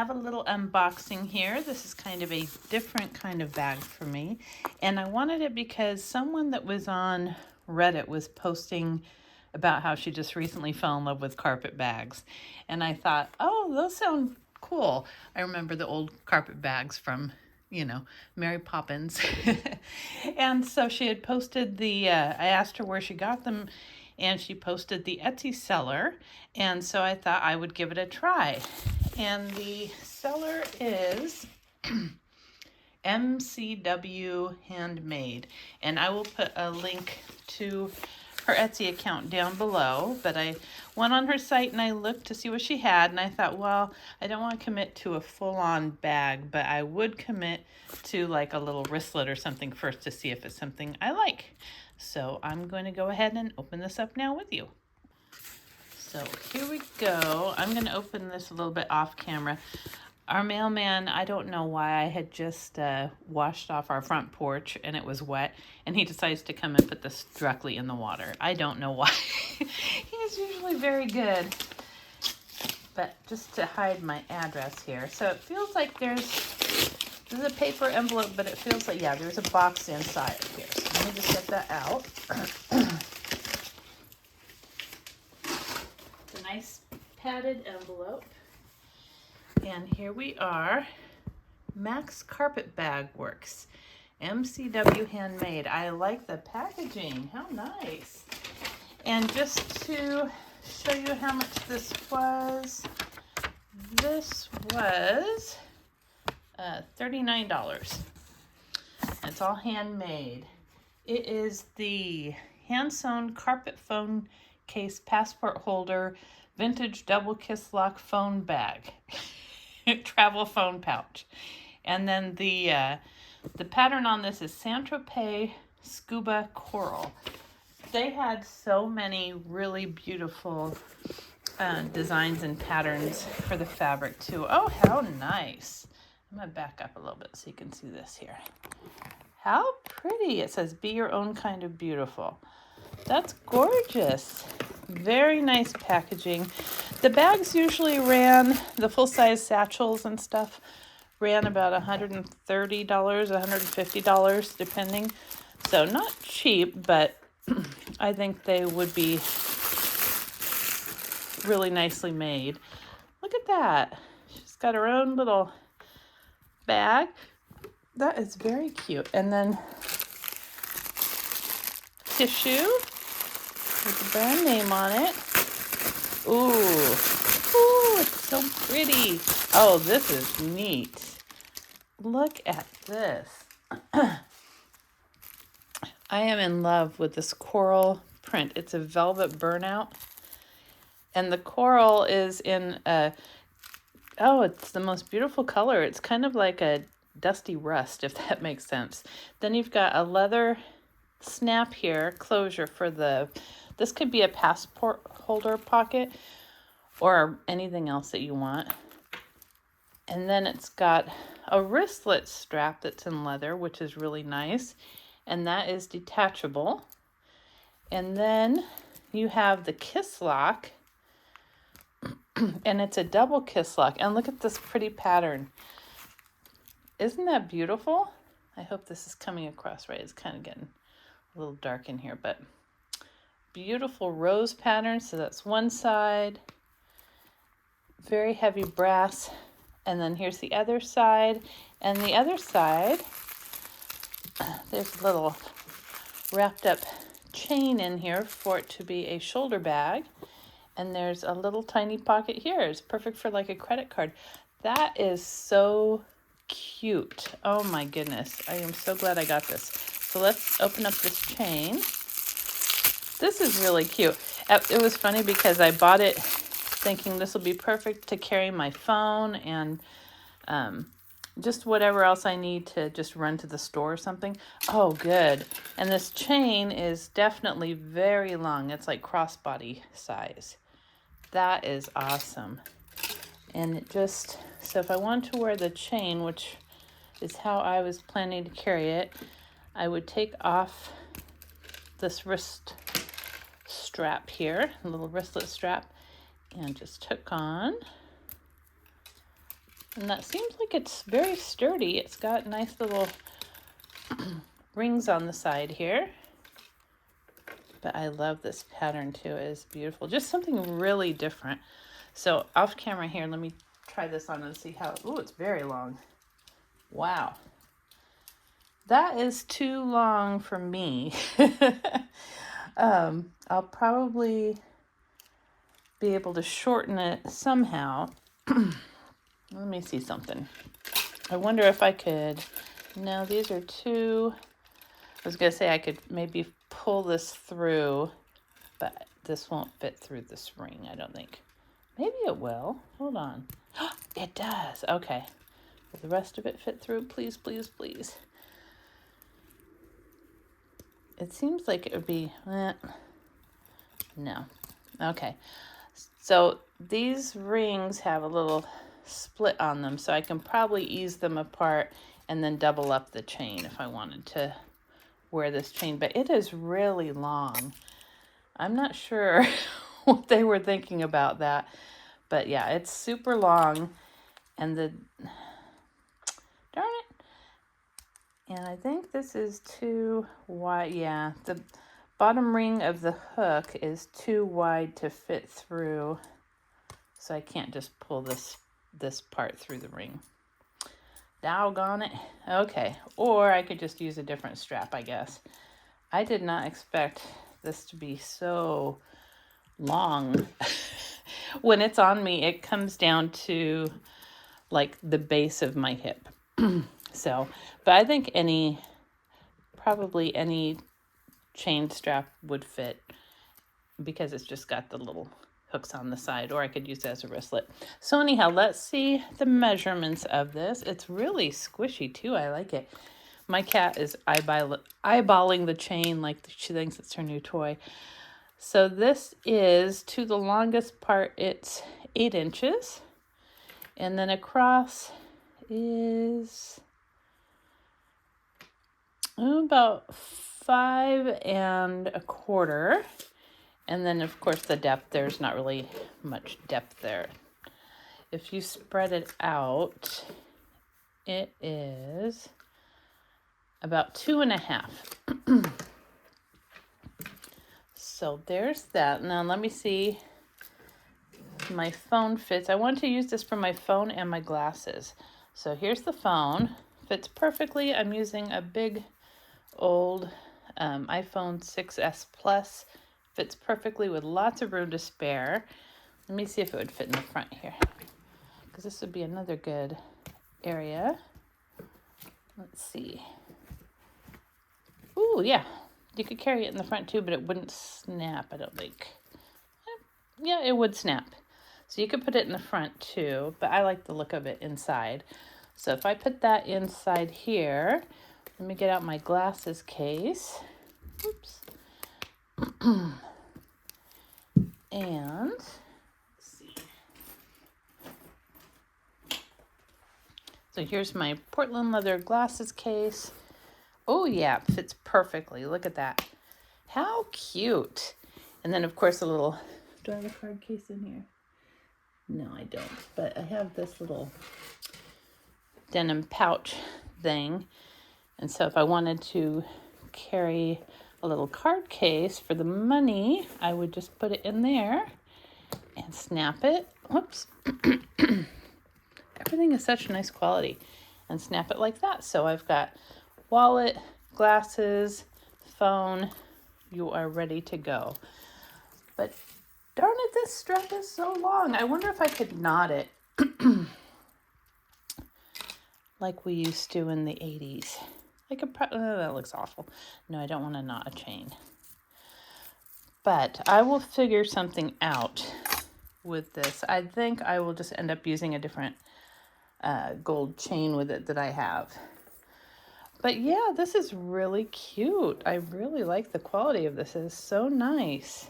have a little unboxing here. This is kind of a different kind of bag for me. And I wanted it because someone that was on Reddit was posting about how she just recently fell in love with Carpetbags. And I thought, oh, those sound cool. I remember the old Carpetbags from, you know, Mary Poppins. And so she had posted I asked her where she got them, and she posted the Etsy seller. And so I thought I would give it a try. And the seller is MCW Handmade. And I will put a link to her Etsy account down below. But I went on her site and I looked to see what she had. And I thought, well, I don't want to commit to a full-on bag, but I would commit to like a little wristlet or something first to see if it's something I like. So I'm going to go ahead and open this up now with you. So here we go. I'm going to open this a little bit off camera. Our mailman, I don't know why, I had just washed off our front porch and it was wet, and he decides to come and put this directly in the water. I don't know why. He's usually very good. But just to hide my address here. So it feels like there's a paper envelope, but it feels like, yeah, there's a box inside here. So let me just get that out. It's a nice padded envelope. And here we are, Max Carpetbag Works, MCW Handmade. I like the packaging, how nice. And just to show you how much this was $39. It's all handmade. It is the hand-sewn carpet phone case passport holder, vintage double Kisslock phone bag. Travel phone pouch. And then the pattern on this is Saint-Tropez Scuba Coral. They had so many really beautiful designs and patterns for the fabric too. Oh, how nice. I'm going to back up a little bit so you can see this here. How pretty. It says, be your own kind of beautiful. That's gorgeous. Very nice packaging. The bags usually ran, the full-size satchels and stuff, ran about $130, $150, depending. So not cheap, but I think they would be really nicely made. Look at that. She's got her own little bag. That is very cute. And then tissue with the brand name on it. Ooh, it's so pretty. Oh, this is neat. Look at this. I am in love with this coral print. It's a velvet burnout. And the coral is in it's the most beautiful color. It's kind of like a dusty rust, if that makes sense. Then you've got a leather snap here, closure for this could be a passport holder pocket or anything else that you want. And then it's got a wristlet strap that's in leather, which is really nice. And that is detachable. And then you have the Kisslock, and it's a double Kisslock. And look at this pretty pattern. Isn't that beautiful? I hope this is coming across right. It's kind of getting a little dark in here, but beautiful rose pattern. So that's one side, very heavy brass. And then here's the other side. And the other side, there's a little wrapped up chain in here for it to be a shoulder bag. And there's a little tiny pocket here. It's perfect for like a credit card. That is so cute. Oh my goodness. I am so glad I got this. So let's open up this chain. This is really cute. It was funny because I bought it thinking this will be perfect to carry my phone and just whatever else I need to just run to the store or something. Oh, good. And this chain is definitely very long. It's like crossbody size. That is awesome. And it just, so if I want to wear the chain, which is how I was planning to carry it, I would take off this wrist strap here, a little wristlet strap, and just hook on And that seems like it's very sturdy. It's got nice little rings on the side here. But I love this pattern too. It is beautiful. Just something really different. So off camera here, let me try this on and see how, oh, it's very long. Wow. That is too long for me. I'll probably be able to shorten it somehow. Let me see something. I wonder if I could, no, these are too, I was gonna say I could maybe pull this through, but this won't fit through this ring, I don't think. Maybe it will. Hold on. It does. Okay. Will the rest of it fit through? Please, please, please. It seems like it would be, no. Okay. So these rings have a little split on them, so I can probably ease them apart and then double up the chain if I wanted to wear this chain. But it is really long. I'm not sure what they were thinking about that. But yeah, it's super long. And the, darn it. And I think this is too wide. Yeah, the bottom ring of the hook is too wide to fit through. So I can't just pull this part through the ring. Doggone it. Okay, or I could just use a different strap, I guess. I did not expect this to be so long. When it's on me, it comes down to like the base of my hip. So, but I think probably any chain strap would fit because it's just got the little hooks on the side, or I could use it as a wristlet. So anyhow, let's see the measurements of this. It's really squishy too. I like it. My cat is eyeballing the chain like she thinks it's her new toy. So this is, to the longest part, it's 8 inches. And then across is about 5 1/4. And then, of course, the depth, there's not really much depth there. If you spread it out, it is about 2 1/2. So there's that. Now let me see if my phone fits. I want to use this for my phone and my glasses. So here's the phone. Fits perfectly. I'm using a big old iPhone 6S Plus. Fits perfectly with lots of room to spare. Let me see if it would fit in the front here, because this would be another good area. Let's see. Ooh, yeah. You could carry it in the front too, but it wouldn't snap, I don't think. Yeah, it would snap. So you could put it in the front too, but I like the look of it inside. So if I put that inside here, let me get out my glasses case. Oops. And let's see. So here's my Portland leather glasses case. Oh yeah, it fits perfectly. Look at that. How cute. And then of course a little, do I have a card case in here? No, I don't. But I have this little denim pouch thing. And so if I wanted to carry a little card case for the money, I would just put it in there and snap it. Whoops. Everything is such nice quality. And snap it like that. So I've got wallet, glasses, phone. You are ready to go. But darn it, this strap is so long. I wonder if I could knot it like we used to in the 80s. I could that looks awful. No, I don't want to knot a chain. But I will figure something out with this. I think I will just end up using a different gold chain with it that I have. But yeah, this is really cute. I really like the quality of this. It is so nice.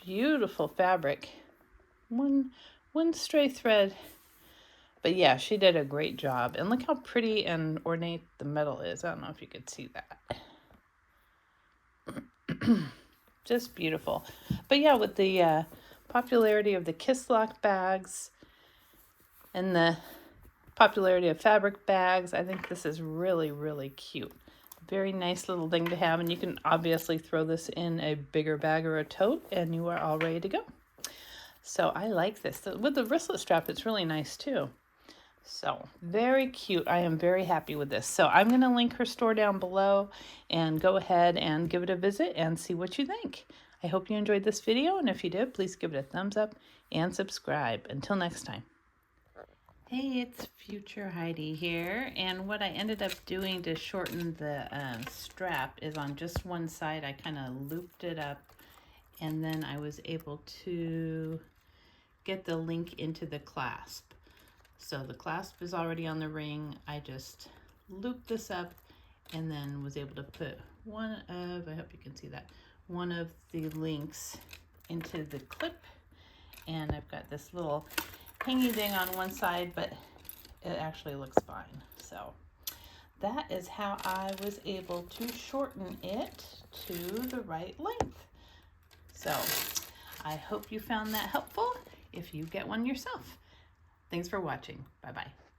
Beautiful fabric. One stray thread. But yeah, she did a great job. And look how pretty and ornate the metal is. I don't know if you could see that. Just beautiful. But yeah, with the popularity of the Kisslock bags and the popularity of fabric bags, I think this is really, really cute. Very nice little thing to have, and you can obviously throw this in a bigger bag or a tote, and you are all ready to go. So I like this. With the wristlet strap, it's really nice too. So very cute. I am very happy with this. So I'm going to link her store down below, and go ahead and give it a visit and see what you think. I hope you enjoyed this video, and if you did, please give it a thumbs up and subscribe. Until next time. Hey, it's Future Heidi here, and what I ended up doing to shorten the strap is on just one side I kind of looped it up, and then I was able to get the link into the clasp. So the clasp is already on the ring. I just looped this up and then was able to put one of, I hope you can see that, one of the links into the clip, and I've got this little hangy thing on one side, but it actually looks fine. So that is how I was able to shorten it to the right length. So I hope you found that helpful if you get one yourself. Thanks for watching. Bye-bye.